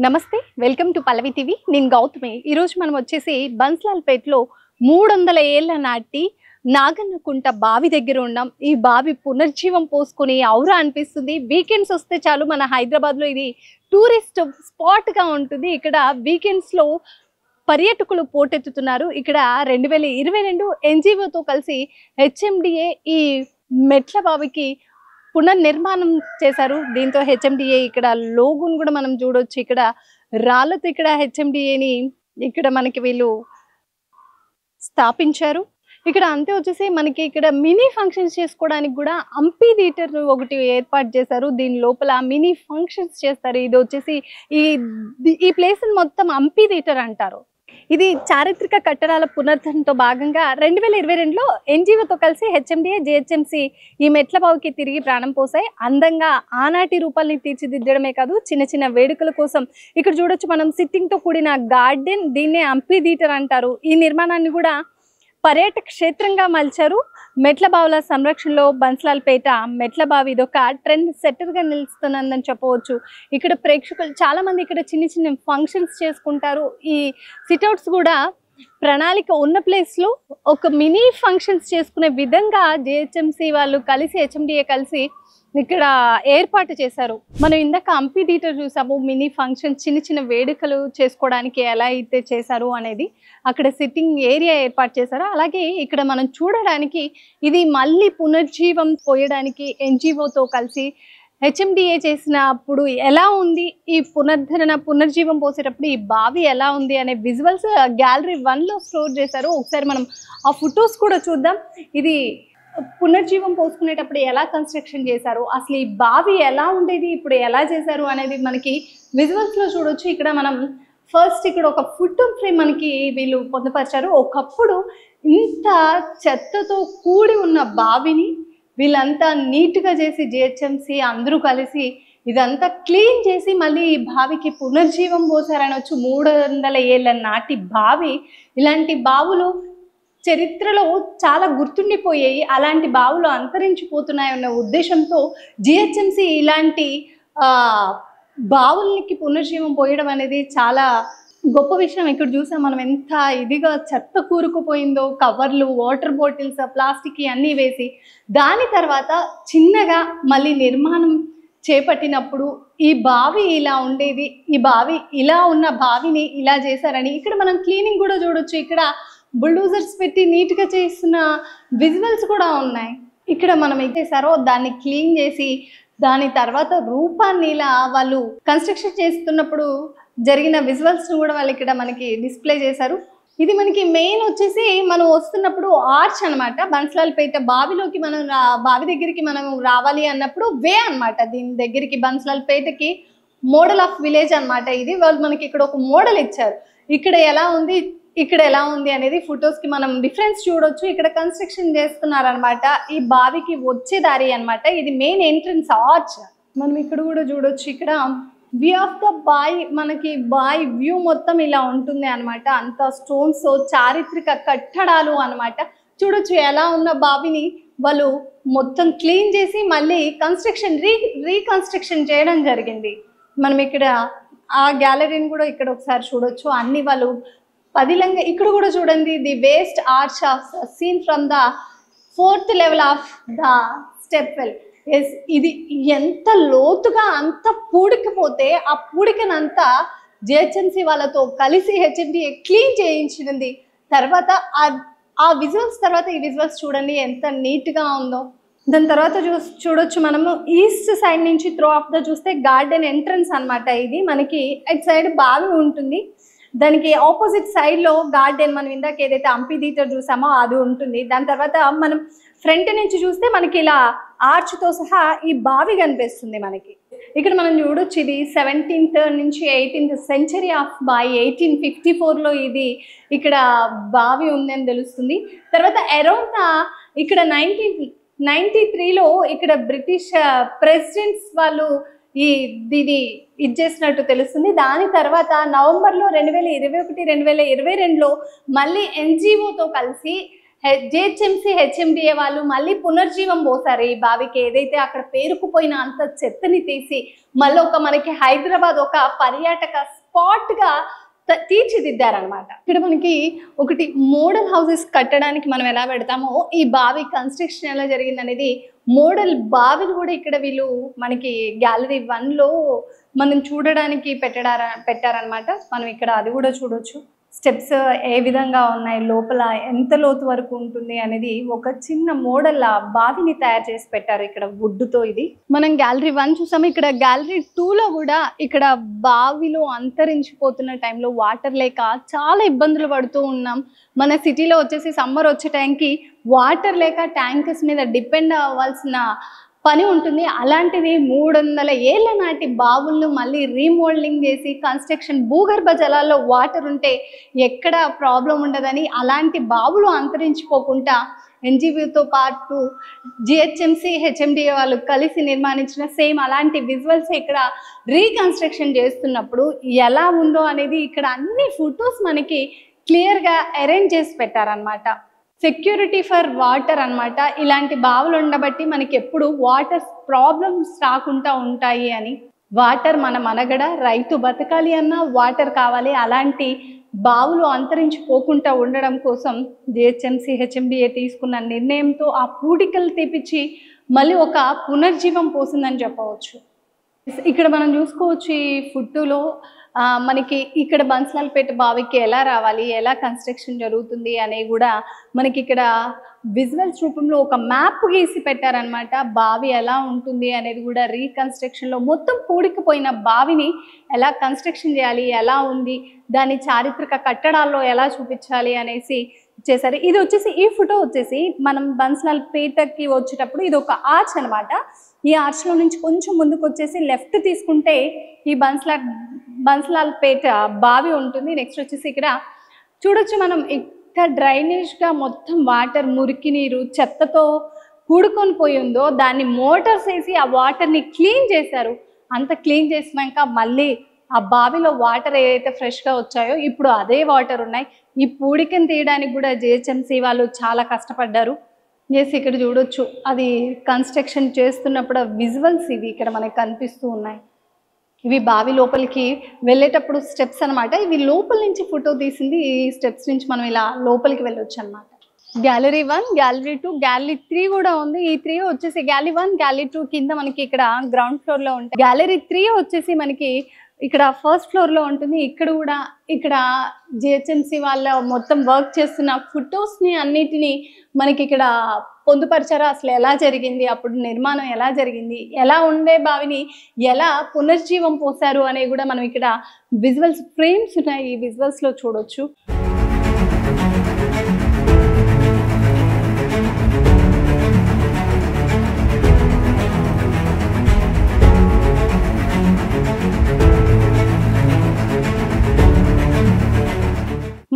నమస్తే welcome to Pallavi TV నేను గౌతమి ఈ రోజు మనం వచ్చేసి బన్స్లాల్పేటలో 300 ఏళ్ల నాటి నాగన్నకుంట బావి దగ్గర ఉన్నాం ఈ బావి పునర్జీవం పోసుకొని ఔరా అనిపిస్తుంది వీకెండ్స్ వస్తే చాలు మన హైదరాబాద్ లో ఇది టూరిస్ట్ స్పాట్ గా ఉంటుంది ఇక్కడ వీకెండ్స్ లో పర్యాటకులు పోటెత్తుతున్నారు ఇక్కడ 2022 ఎన్జిఓతో కలిసి హెచ్ఎండిఏ ఈ మెట్ల బావికి పునర్నిర్మాణం చేశారు దీంతో హెచ్ఎండిఏ ఇక్కడ లోగోను కూడా మనం చూడొచ్చు ఇక్కడ రాళ్ళతో ఇక్కడ హెచ్ఎండిఏని ఇక్కడ మనకి వీళ్ళు స్థాపించారు ఇక్కడ అంతే వచ్చేసి మనకి ఇక్కడ మినీ ఫంక్షన్స్ చేసుకోవడానికి కూడా అంపీ థియేటర్ ఒకటి ఏర్పాటు చేశారు దీని లోపల మినీ ఫంక్షన్స్ చేస్తారు ఇది వచ్చేసి ఈ ప్లేస్ మొత్తం అంపీ థియేటర్ అంటారు ఇది చారిత్రక కట్టడాల పునరుద్ధరణతో భాగంగా 2022లో ఎన్జిఓతో కలిసి హెచ్ఎండిఏ జిహెచ్ఎంసి ఈ మెట్ల బావికి తిరిగి ప్రాణం పోసాయి అందంగా ఆనాటి రూపాలని తీర్చిదిద్దడమే కాదు చిన్న చిన్న వేడుకల కోసం ఇక్కడ చూడొచ్చు మనం సిట్టింగ్ తో కూడిన గార్డెన్ దీన్నే అంపీ థియేటర్ అంటారు ఈ నిర్మాణాన్ని కూడా పర్యాటక క్షేత్రంగా మలిచారు మెట్ల బావుల సంరక్షణలో బన్స్లాల్పేట మెట్ల బావి ఇదొక ట్రెండ్ సెట్టర్ గా నిలుస్తుందని చెప్పవచ్చు ఇక్కడ ప్రేక్షకులు చాలా మంది ఇక్కడ చిన్న చిన్న ఫంక్షన్స్ చేసుకుంటారు ఈ సిట్అవుట్స్ కూడా ప్రణాళిక ఉన్న ప్లేస్ లో ఒక మినీ ఫంక్షన్స్ చేసుకునే విధంగా జిహెచ్ఎంసి వాళ్ళు కలిసి హెచ్ఎండిఏ కలిసి ఇక్కడ ఏర్పాటు చేశారు మనం ఇందాక అంపీ థియేటర్ చూసాము మినీ ఫంక్షన్స్ చిన్న చిన్న వేడుకలు చేసుకోవడానికి ఎలా అయితే చేశారు అనేది అక్కడ సిట్టింగ్ ఏరియా ఏర్పాటు చేశారు అలాగే ఇక్కడ మనం చూడడానికి ఇది మళ్ళీ పునర్జీవం పోయడానికి ఎన్జిఓతో కలిసి హెచ్ఎండిఏ చేసినప్పుడు ఎలా ఉంది ఈ పునర్జీవం పోసేటప్పుడు ఈ బావి ఎలా ఉంది అనే విజువల్స్ గ్యాలరీ 1లో స్టోర్ చేశారు ఒకసారి మనం ఆ ఫొటోస్ కూడా చూద్దాం ఇది పునర్జీవం పోసుకునేటప్పుడు ఎలా కన్స్ట్రక్షన్ చేశారు అసలు ఈ బావి ఎలా ఉండేది ఇప్పుడు ఎలా చేశారు అనేది మనకి విజువల్స్ లో చూడొచ్చు ఇక్కడ మనం ఫస్ట్ ఇక్కడ ఒక ఫోటో ఫ్రేమ్ మనకి వీళ్ళు పొందుపరిచారు ఒకప్పుడు ఇంత చెత్తతో కూడి ఉన్న బావిని వీళ్ళంతా నీట్గా చేసి జిహెచ్ఎంసి అందరూ కలిసి ఇదంతా క్లీన్ చేసి మళ్ళీ ఈ బావికి పునర్జీవం పోసారనొచ్చు 300 ఏళ్ల నాటి బావి ఇలాంటి బావులు చరిత్రలో చాలా గుర్తుండిపోయాయి అలాంటి బావులు అంతరించిపోతున్నాయన్న ఉద్దేశంతో జిహెచ్ఎంసి ఇలాంటి బావులకి పునర్జీవం పోయడం అనేది చాలా గొప్ప విషయం ఇక్కడ చూసాం మనం ఎంత ఇదిగా చెత్త కూరుకుపోయిందో కవర్లు వాటర్ బాటిల్స్ ప్లాస్టిక్ అన్నీ వేసి దాని తర్వాత చిన్నగా మళ్ళీ నిర్మాణం చేపట్టినప్పుడు ఈ బావి ఇలా ఉండేది ఈ బావి ఇలా ఉన్న బావిని ఇలా చేశారని ఇక్కడ మనం క్లీనింగ్ కూడా చూడొచ్చు ఇక్కడ బుల్డోజర్స్ పెట్టి నీట్గా చేస్తున్న విజువల్స్ కూడా ఉన్నాయి ఇక్కడ మనం ఏం చేశారో దాన్ని క్లీన్ చేసి దాని తర్వాత రూపాన్ని ఇలా వాళ్ళు కన్స్ట్రక్షన్ చేస్తున్నప్పుడు జరిగిన విజువల్స్ను కూడా వాళ్ళు ఇక్కడ మనకి డిస్ప్లే చేశారు ఇది మనకి మెయిన్ వచ్చేసి మనం వస్తున్నప్పుడు ఆర్చ్ అనమాట బన్స్లాల్పేట బావిలోకి మనం బావి దగ్గరికి మనం రావాలి అన్నప్పుడు వే అనమాట దీని దగ్గరికి బన్స్లాల్పేటకి మోడల్ ఆఫ్ విలేజ్ అనమాట ఇది వాళ్ళు మనకి ఇక్కడ ఒక మోడల్ ఇచ్చారు ఇక్కడ ఎలా ఉంది ఇక్కడ ఎలా ఉంది అనేది ఫొటోస్ కి మనం డిఫరెన్స్ చూడొచ్చు ఇక్కడ కన్స్ట్రక్షన్ చేస్తున్నారనమాట ఈ బావికి వచ్చే దారి అనమాట ఇది మెయిన్ ఎంట్రన్స్ ఆర్చ్ మనం ఇక్కడ కూడా చూడొచ్చు ఇక్కడ వ్యూ ఆఫ్ ద బాయ్ మనకి బాయ్ వ్యూ మొత్తం ఇలా ఉంటుంది అనమాట అంత స్టోన్స్ చారిత్రక కట్టడాలు అనమాట చూడొచ్చు ఎలా ఉన్న బావిని వాళ్ళు మొత్తం క్లీన్ చేసి మళ్ళీ కన్స్ట్రక్షన్ రీకన్స్ట్రక్షన్ చేయడం జరిగింది మనం ఇక్కడ ఆ గ్యాలరీని కూడా ఇక్కడ ఒకసారి చూడొచ్చు అన్ని వాళ్ళు పదిలంగా ఇక్కడ కూడా చూడండి the vast arch of scene from the 4th level of the stepwell ఎస్ ఇది ఎంత లోతుగా అంత పూడికపోతే ఆ పూడికనంతా జిహెచ్ఎంసి వాళ్ళతో కలిసి హెచ్ఎండిఏ క్లీన్ చేయించింది తర్వాత ఆ విజువల్స్ తర్వాత ఈ విజువల్స్ చూడండి ఎంత నీట్గా ఉందో దాని తర్వాత చూడొచ్చు మనము ఈస్ట్ సైడ్ నుంచి త్రో ఆఫ్ ద చూస్తే గార్డెన్ ఎంట్రన్స్ అనమాట ఇది మనకి అటు సైడ్ బావి ఉంటుంది దానికి ఆపోజిట్ సైడ్లో గార్డెన్ మనం ఇందాక ఏదైతే అంపీ థియేటర్ చూసామో అది ఉంటుంది దాని తర్వాత మనం ఫ్రంట్ నుంచి చూస్తే మనకి ఇలా ఆర్చ్తో సహా ఈ బావి కనిపిస్తుంది మనకి ఇక్కడ మనం చూడొచ్చు ఇది 17th నుంచి 18th సెంచరీ ఆఫ్ బావి 1854లో ఇది ఇక్కడ బావి ఉందని తెలుస్తుంది తర్వాత అరౌండ్ ఇక్కడ 1993లో ఇక్కడ బ్రిటిష్ ప్రెసిడెంట్స్ వాళ్ళు ఇది చేసినట్టు తెలుస్తుంది దాని తర్వాత నవంబర్లో 2021-2022లో మళ్ళీ ఎన్జిఓతో కలిసి జిహెచ్ఎంసీ హెచ్ఎండిఏ వాళ్ళు మళ్ళీ పునర్జీవం పోసారు ఈ బావికి. ఏదైతే అక్కడ పేరుకుపోయిన అంత చెత్తని తీసి మళ్ళీ మనకి హైదరాబాద్ ఒక పర్యాటక స్పాట్గా తీర్చిదిద్దారనమాట. ఇక్కడ మనకి ఒకటి మోడల్ హౌసెస్ కట్టడానికి మనం ఎలా పెడతామో ఈ బావి కన్స్ట్రక్షన్ ఎలా జరిగింది అనేది మోడల్ బావిని కూడా ఇక్కడ వీళ్ళు మనకి గ్యాలరీ 1లో మనం చూడడానికి పెట్టారనమాట. మనం ఇక్కడ అది కూడా చూడొచ్చు. స్టెప్స్ ఏ విధంగా ఉన్నాయి, లోపల ఎంత లోతు వరకు ఉంటుంది అనేది ఒక చిన్న మోడల్ బావిని తయారు చేసి పెట్టారు ఇక్కడ వుడ్తో. ఇది మనం గ్యాలరీ 1 చూసాము. ఇక్కడ గ్యాలరీ 2లో కూడా ఇక్కడ బావిలో అంతరించిపోతున్న టైంలో వాటర్ లేక చాలా ఇబ్బందులు పడుతూ ఉన్నాం. మన సిటీలో వచ్చేసి సమ్మర్ వచ్చే టైంకి వాటర్ లేక ట్యాంకర్స్ మీద డిపెండ్ అవ్వాల్సిన పని ఉంటుంది. అలాంటిది 300 ఏళ్ల నాటి బావులను మళ్ళీ రీమోల్డింగ్ చేసి కన్స్ట్రక్షన్, భూగర్భ జలాల్లో వాటర్ ఉంటే ఎక్కడ ప్రాబ్లం ఉండదని అలాంటి బావులు అంతరించిపోకుండా ఎన్జీబీతో పాటు జిహెచ్ఎంసీ హెచ్ఎండిఏ వాళ్ళు కలిసి నిర్మాణించిన సేమ్ అలాంటి విజువల్స్ ఇక్కడ రీకన్స్ట్రక్షన్ చేస్తున్నప్పుడు ఎలా ఉందో అనేది ఇక్కడ అన్ని ఫొటోస్ మనకి క్లియర్గా అరేంజ్ చేసి పెట్టారనమాట. సెక్యూరిటీ ఫర్ వాటర్ అనమాట. ఇలాంటి బావులు ఉండబట్టి మనకి ఎప్పుడు వాటర్ ప్రాబ్లమ్స్ రాకుండా ఉంటాయి అని. వాటర్ మన మనగడ, రైతు బతకాలి అన్నా వాటర్ కావాలి. అలాంటి బావులు అంతరించిపోకుండా ఉండడం కోసం జిహెచ్ఎంసీ హెచ్ఎండిఏ తీసుకున్న నిర్ణయంతో ఆ పూడికలు తీపిచ్చి మళ్ళీ ఒక పునర్జీవం పోసిందని చెప్పవచ్చు. ఇక్కడ మనం చూసుకోవచ్చు ఈ ఫోటోలో మనకి ఇక్కడ బన్సలాల్పేట బావికి ఎలా రావాలి, ఎలా కన్స్ట్రక్షన్ జరుగుతుంది అనే కూడా మనకి ఇక్కడ విజువల్స్ రూపంలో ఒక మ్యాప్ గీసి పెట్టారనమాట. బావి ఎలా ఉంటుంది అనేది కూడా రీకన్స్ట్రక్షన్లో మొత్తం పూడికిపోయిన బావిని ఎలా కన్స్ట్రక్షన్ చేయాలి, ఎలా ఉంది, దాని చారిత్రక కట్టడాల్లో ఎలా చూపించాలి అనేసి చేశారు. ఇది వచ్చేసి ఈ ఫోటో వచ్చేసి మనం బన్సలాల్పేటకి వచ్చేటప్పుడు ఇది ఒక ఆర్చ్ అనమాట. ఈ ఆర్చ్లో నుంచి కొంచెం ముందుకు వచ్చేసి లెఫ్ట్ తీసుకుంటే ఈ బన్సలాల్పేట బావి ఉంటుంది. నెక్స్ట్ వచ్చేసి ఇక్కడ చూడొచ్చు మనం ఇక్కడ డ్రైనేజ్గా మొత్తం వాటర్, మురికి నీరు చెత్తతో కూడుకొని పోయి ఉందో దాన్ని మోటార్స్ వేసి ఆ వాటర్ని క్లీన్ చేశారు. అంత క్లీన్ చేసినాక మళ్ళీ ఆ బావిలో వాటర్ ఏదైతే ఫ్రెష్గా వచ్చాయో ఇప్పుడు అదే వాటర్ ఉన్నాయి. ఈ పూడికను తీయడానికి కూడా జిహెచ్ఎంసీ వాళ్ళు చాలా కష్టపడ్డారు. ఎస్, ఇక్కడ చూడొచ్చు అది కన్స్ట్రక్షన్ చేస్తున్నప్పుడు విజువల్స్ ఇవి ఇక్కడ మనకి కనిపిస్తూ ఉన్నాయి. ఇవి బావి లోపలికి వెళ్ళేటప్పుడు స్టెప్స్ అనమాట. ఇవి లోపల నుంచి ఫోటో తీసింది. ఈ స్టెప్స్ నుంచి మనం ఇలా లోపలికి వెళ్ళొచ్చు అనమాట. గ్యాలరీ 1, గ్యాలరీ 2, గ్యాలరీ 3 కూడా ఉంది. ఈ 3 వచ్చేసి గ్యాలరీ 1, గ్యాలరీ 2 కింద మనకి ఇక్కడ గ్రౌండ్ ఫ్లోర్లో ఉంటాయి. గ్యాలరీ 3 వచ్చేసి మనకి ఇక్కడ ఫస్ట్ ఫ్లోర్లో ఉంటుంది. ఇక్కడ కూడా ఇక్కడ జిహెచ్ఎంసీ వాళ్ళ మొత్తం వర్క్ చేస్తున్న ఫొటోస్ని అన్నిటినీ మనకి ఇక్కడ పొందుపరిచారు. అసలు ఎలా జరిగింది, అప్పుడు నిర్మాణం ఎలా జరిగింది, ఎలా ఉండే బావిని ఎలా పునర్జీవం పోసారు అనేవి కూడా మనం ఇక్కడ విజువల్స్ ఫ్రేమ్స్ ఉన్నాయి. ఈ విజువల్స్లో చూడొచ్చు.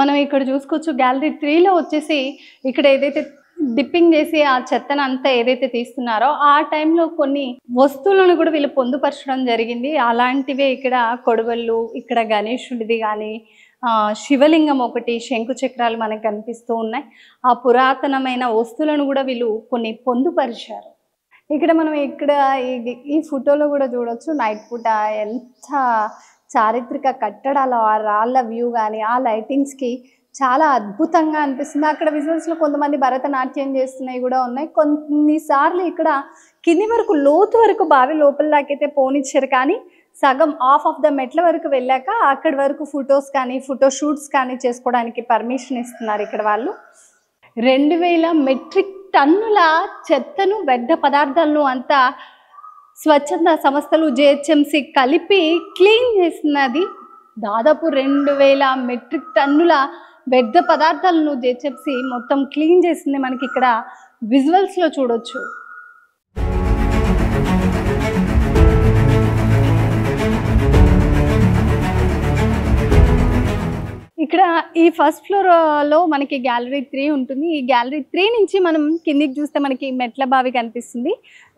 మనం ఇక్కడ చూసుకోవచ్చు గ్యాలరీ 3లో వచ్చేసి ఇక్కడ ఏదైతే డిప్పింగ్ చేసి ఆ చెత్తను అంతా ఏదైతే తీస్తున్నారో ఆ టైంలో కొన్ని వస్తువులను కూడా వీళ్ళు పొందుపరచడం జరిగింది. అలాంటివే ఇక్కడ కొడవళ్ళు, ఇక్కడ గణేశుడిది కానీ శివలింగం ఒకటి, శంకు చక్రాలు మనకు కనిపిస్తూ ఉన్నాయి. ఆ పురాతనమైన వస్తువులను కూడా వీళ్ళు కొన్ని పొందుపరిచారు. ఇక్కడ మనం ఇక్కడ ఈ ఫోటోలో కూడా చూడొచ్చు నైట్ పూట ఎంత చారిత్రక కట్టడాలు, ఆ రాళ్ళ వ్యూ కానీ ఆ లైటింగ్స్కి చాలా అద్భుతంగా అనిపిస్తుంది. అక్కడ విజువల్స్లో కొంతమంది భరతనాట్యం చేస్తున్నాయి కూడా ఉన్నాయి. కొన్నిసార్లు ఇక్కడ కింది వరకు లోతు వరకు బావి లోపల దాకైతే పోనిచ్చారు, కానీ సగం ఆఫ్ ద మెట్ల వరకు వెళ్ళాక అక్కడి వరకు ఫొటోస్ కానీ ఫోటో షూట్స్ కానీ చేసుకోవడానికి పర్మిషన్ ఇస్తున్నారు ఇక్కడ వాళ్ళు. 2000 మెట్రిక్ టన్నుల చెత్తను, వ్యర్థ పదార్థాలను అంతా స్వచ్ఛంద సంస్థలు జిహెచ్ఎంసీ కలిపి క్లీన్ చేసినది. దాదాపు 2000 మెట్రిక్ టన్నుల వ్యర్థ పదార్థాలను జిహెచ్ఎంసీ మొత్తం క్లీన్ చేసింది. మనకి ఇక్కడ విజువల్స్లో చూడొచ్చు. ఇక్కడ ఈ ఫస్ట్ ఫ్లోర్లో మనకి గ్యాలరీ 3 ఉంటుంది. ఈ గ్యాలరీ 3 నుంచి మనం కిందికి చూస్తే మనకి మెట్ల బావి కనిపిస్తుంది.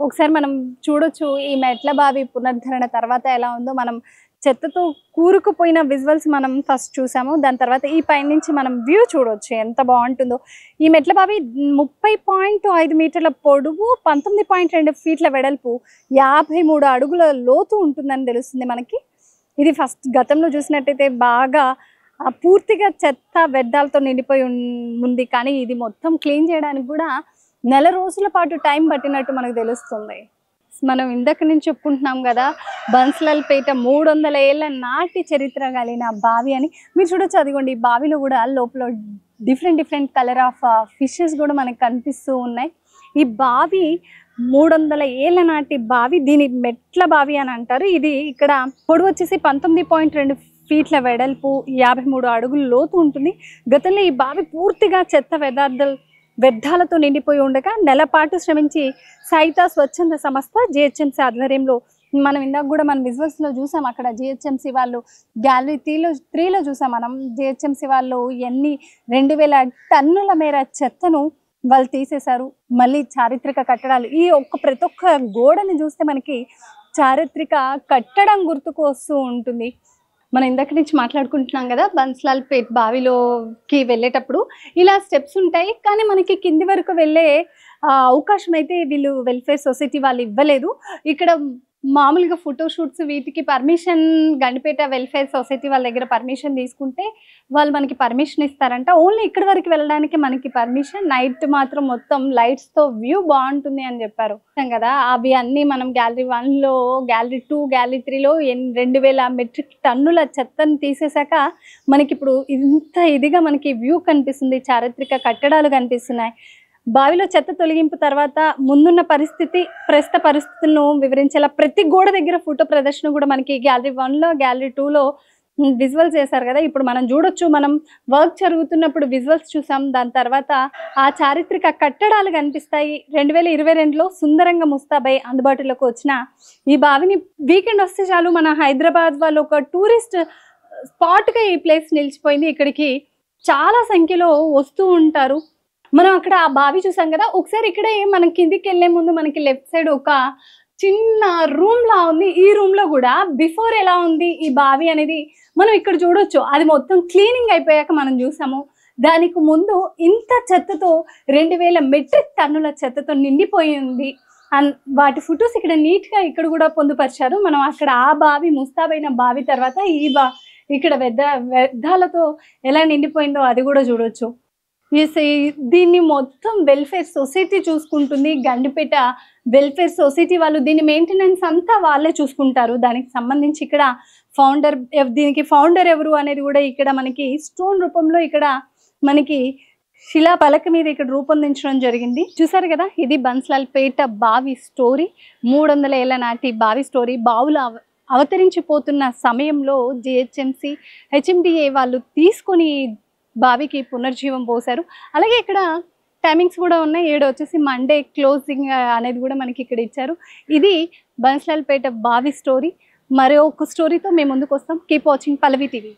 ఒకసారి మనం చూడొచ్చు ఈ మెట్ల బావి పునరుద్ధరణ తర్వాత ఎలా ఉందో. మనం చెత్తతో కూరుకుపోయిన విజువల్స్ మనం ఫస్ట్ చూసాము. దాని తర్వాత ఈ పైన నుంచి మనం వ్యూ చూడవచ్చు ఎంత బాగుంటుందో. ఈ మెట్ల బావి 30.5 మీటర్ల పొడవు, 19.2 ఫీట్ల వెడల్పు, 53 అడుగుల లోతు ఉంటుందని తెలుస్తుంది మనకి. ఇది ఫస్ట్ గతంలో చూసినట్టయితే బాగా పూర్తిగా చెత్త వ్యర్థాలతో నిండిపోయి ఉంది. కానీ ఇది మొత్తం క్లీన్ చేయడానికి కూడా నెల రోజుల పాటు టైం పట్టినట్టు మనకు తెలుస్తుంది. మనం ఇందాక నుంచి చెప్పుకుంటున్నాం కదా, బన్స్లాల్పేట 300 ఏళ్ల నాటి చరిత్ర కలిగిన బావి అని. మీరు చూడొచ్చు, అదిగోండి ఈ బావిలో కూడా లోపల డిఫరెంట్ కలర్ ఆఫ్ ఫిషెస్ కూడా మనకు కనిపిస్తూ ఉన్నాయి. ఈ బావి 300 ఏళ్ల నాటి బావి. దీని మెట్ల బావి అని అంటారు. ఇది ఇక్కడ పొడవు వచ్చేసి 19.2 ఫీట్ల వెడల్పు, 53 అడుగుల లోతు ఉంటుంది. గతంలో ఈ బావి పూర్తిగా చెత్త వ్యర్థాలతో నిండిపోయి ఉండగా నెలపాటు శ్రమించి సైతా స్వచ్ఛంద సంస్థ జిహెచ్ఎంసీ ఆధ్వర్యంలో, మనం ఇందాక కూడా మనం విజువల్స్లో చూసాం, అక్కడ జిహెచ్ఎంసీ వాళ్ళు గ్యాలరీ 3లో చూసాం మనం. జిహెచ్ఎంసీ వాళ్ళు 2000 టన్నుల మేర చెత్తను వాళ్ళు తీసేశారు. మళ్ళీ చారిత్రక కట్టడాలు, ఈ ప్రతి ఒక్క గోడని చూస్తే మనకి చారిత్రక కట్టడం గుర్తుకు వస్తూ ఉంటుంది. మనం ఇందాక నుంచి మాట్లాడుకుంటున్నాం కదా, బన్స్లాల్పేట్ బావిలోకి వెళ్ళేటప్పుడు ఇలా స్టెప్స్ ఉంటాయి. కానీ మనకి కింది వరకు వెళ్ళే అవకాశం అయితే వీళ్ళు వెల్ఫేర్ సొసైటీ వాళ్ళు ఇవ్వలేదు. ఇక్కడ మామూలుగా ఫోటోషూట్స్ వీటికి పర్మిషన్ గండిపేట వెల్ఫేర్ సొసైటీ వాళ్ళ దగ్గర పర్మిషన్ తీసుకుంటే వాళ్ళు మనకి పర్మిషన్ ఇస్తారంట. ఓన్లీ ఇక్కడి వరకు వెళ్ళడానికి మనకి పర్మిషన్. నైట్ మాత్రం మొత్తం లైట్స్తో వ్యూ బాగుంటుంది అని చెప్పారు కదా. అవి అన్నీ మనం గ్యాలరీ 1లో, గ్యాలరీ 2, గ్యాలరీ 3లో 2000 మెట్రిక్ టన్నుల చెత్తను తీసేశాక మనకి ఇప్పుడు ఇంత ఇదిగా మనకి వ్యూ కనిపిస్తుంది, చారిత్రక కట్టడాలు కనిపిస్తున్నాయి. బావిలో చెత్త తొలగింపు తర్వాత ముందున్న ప్రస్తుత పరిస్థితులను వివరించేలా ప్రతి గోడ దగ్గర ఫోటో ప్రదర్శన కూడా మనకి గ్యాలరీ 1లో, గ్యాలరీ 2లో విజువల్స్ చేశారు కదా. ఇప్పుడు మనం చూడొచ్చు, మనం వర్క్ జరుగుతున్నప్పుడు విజువల్స్ చూసాం. దాని తర్వాత ఆ చారిత్రక కట్టడాలు కనిపిస్తాయి. 2022లో సుందరంగా ముస్తాబై అందుబాటులోకి వచ్చిన ఈ బావిని వీకెండ్ వస్తే చాలు మన హైదరాబాద్ వాళ్ళు ఒక టూరిస్ట్ స్పాట్గా ఈ ప్లేస్ నిలిచిపోయింది. ఇక్కడికి చాలా సంఖ్యలో వస్తూ ఉంటారు. మనం అక్కడ ఆ బావి చూసాం కదా. ఒకసారి ఇక్కడే మనం కిందికి వెళ్ళే ముందు మనకి లెఫ్ట్ సైడ్ ఒక చిన్న రూమ్ లా ఉంది. ఈ రూమ్ లో కూడా బిఫోర్ ఎలా ఉంది ఈ బావి అనేది మనం ఇక్కడ చూడొచ్చు. అది మొత్తం క్లీనింగ్ అయిపోయాక మనం చూసాము. దానికి ముందు ఇంత చెత్తతో 2000 మెట్రిక్ టన్నుల చెత్తతో నిండిపోయి ఉంది. వాటి ఫొటోస్ ఇక్కడ నీట్ గా ఇక్కడ కూడా పొందుపరిచారు. మనం అక్కడ ఆ బావి ముస్తాబైన బావి తర్వాత ఇక్కడ వ్యర్థాలతో ఎలా నిండిపోయిందో అది కూడా చూడొచ్చు. దీన్ని మొత్తం వెల్ఫేర్ సొసైటీ చూసుకుంటుంది. గండిపేట వెల్ఫేర్ సొసైటీ వాళ్ళు దీని మెయింటెనెన్స్ అంతా వాళ్ళే చూసుకుంటారు. దానికి సంబంధించి ఇక్కడ దీనికి ఫౌండర్ ఎవరు అనేది కూడా ఇక్కడ మనకి స్టోన్ రూపంలో ఇక్కడ మనకి శిలా పలక మీద ఇక్కడ రూపొందించడం జరిగింది. చూసారు కదా, ఇది బన్స్లాల్పేట బావి స్టోరీ. 300 ఏళ్ల నాటి బావి స్టోరీ. బావులు అవతరించిపోతున్న సమయంలో జిహెచ్ఎంసీ, హెచ్ఎండిఏ వాళ్ళు తీసుకొని బావికి పునర్జీవం పోశారు. అలాగే ఇక్కడ టైమింగ్స్ కూడా ఉన్నాయి. 7 వచ్చేసి మండే క్లోజింగ్ అనేది కూడా మనకి ఇక్కడ ఇచ్చారు. ఇది బన్స్లాల్పేట బావి స్టోరీ. మరో ఒక స్టోరీతో మేము ముందుకు వస్తాం. కీప్ వాచింగ్ పల్లవి టీవీ.